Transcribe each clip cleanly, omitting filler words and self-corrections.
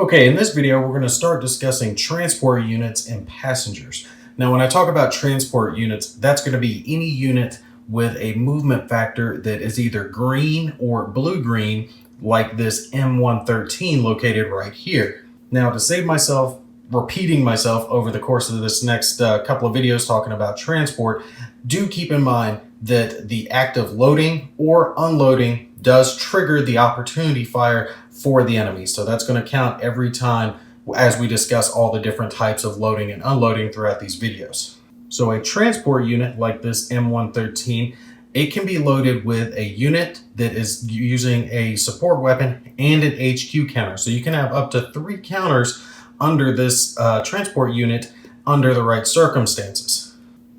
Okay, in this video, we're going to start discussing transport units and passengers. Now, when I talk about transport units, that's going to be any unit with a movement factor that is either green or blue-green, like this M113 located right here. Now, to save myself repeating myself over the course of this next couple of videos talking about transport, do keep in mind that the act of loading or unloading does trigger the opportunity fire for the enemy. So that's going to count every time as we discuss all the different types of loading and unloading throughout these videos. So a transport unit like this M113, it can be loaded with a unit that is using a support weapon and an HQ counter. So you can have up to 3 counters under this transport unit under the right circumstances.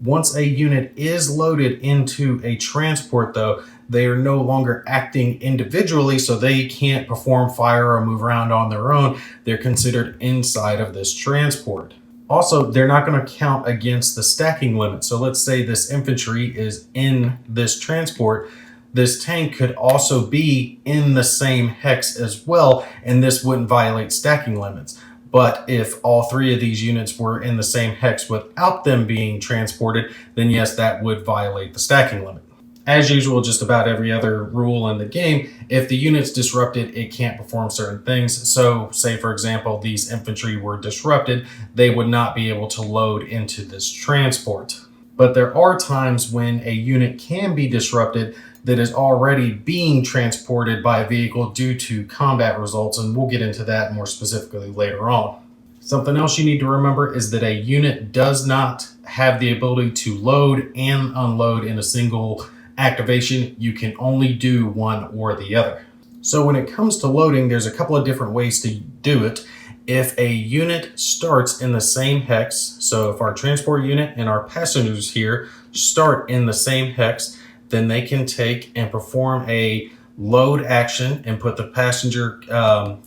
Once a unit is loaded into a transport, though, they are no longer acting individually, so they can't perform fire or move around on their own. They're considered inside of this transport. Also, they're not going to count against the stacking limit. So let's say this infantry is in this transport. This tank could also be in the same hex as well, and this wouldn't violate stacking limits. But if all 3 of these units were in the same hex without them being transported, then yes, that would violate the stacking limit. As usual, just about every other rule in the game, if the unit's disrupted, it can't perform certain things. So say, for example, these infantry were disrupted, they would not be able to load into this transport. But there are times when a unit can be disrupted that is already being transported by a vehicle due to combat results, and we'll get into that more specifically later on. Something else you need to remember is that a unit does not have the ability to load and unload in a single activation. You can only do one or the other. So when it comes to loading, there's a couple of different ways to do it. If a unit starts in the same hex, so if our transport unit and our passengers here start in the same hex, then they can take and perform a load action and put the passenger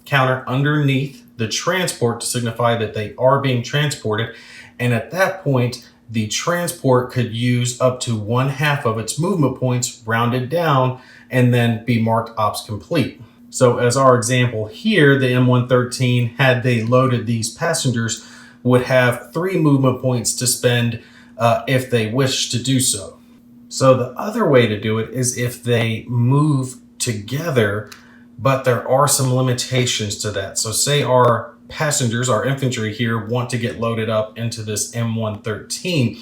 counter underneath the transport to signify that they are being transported. And at that point, the transport could use up to 1/2 of its movement points rounded down and then be marked ops complete. So as our example here, the M113, had they loaded these passengers, would have 3 movement points to spend if they wish to do so. So the other way to do it is if they move together, but there are some limitations to that. So say our passengers, our infantry here, want to get loaded up into this M113.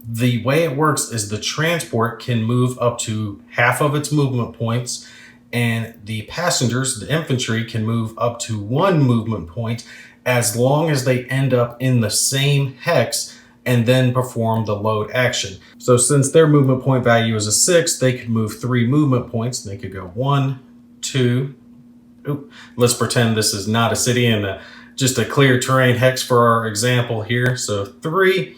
The way it works is the transport can move up to 1/2 of its movement points, and the passengers, the infantry, can move up to 1 movement point as long as they end up in the same hex and then perform the load action. So since their movement point value is a 6, they could move 3 movement points. They could go 1, 2. Let's pretend this is not a city and just a clear terrain hex for our example here. So 3,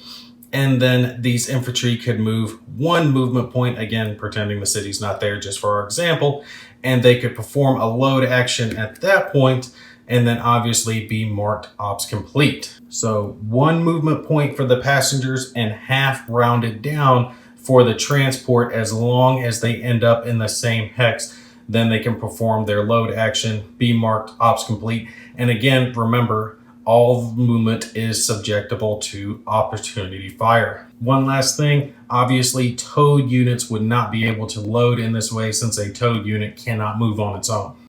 and then these infantry could move 1 movement point, again, pretending the city's not there just for our example, and they could perform a load action at that point, and then obviously be marked ops complete. So 1 movement point for the passengers and 1/2 rounded down for the transport as long as they end up in the same hex. Then they can perform their load action, be marked ops complete. And again, remember, all movement is subjectable to opportunity fire. One last thing, obviously towed units would not be able to load in this way since a towed unit cannot move on its own.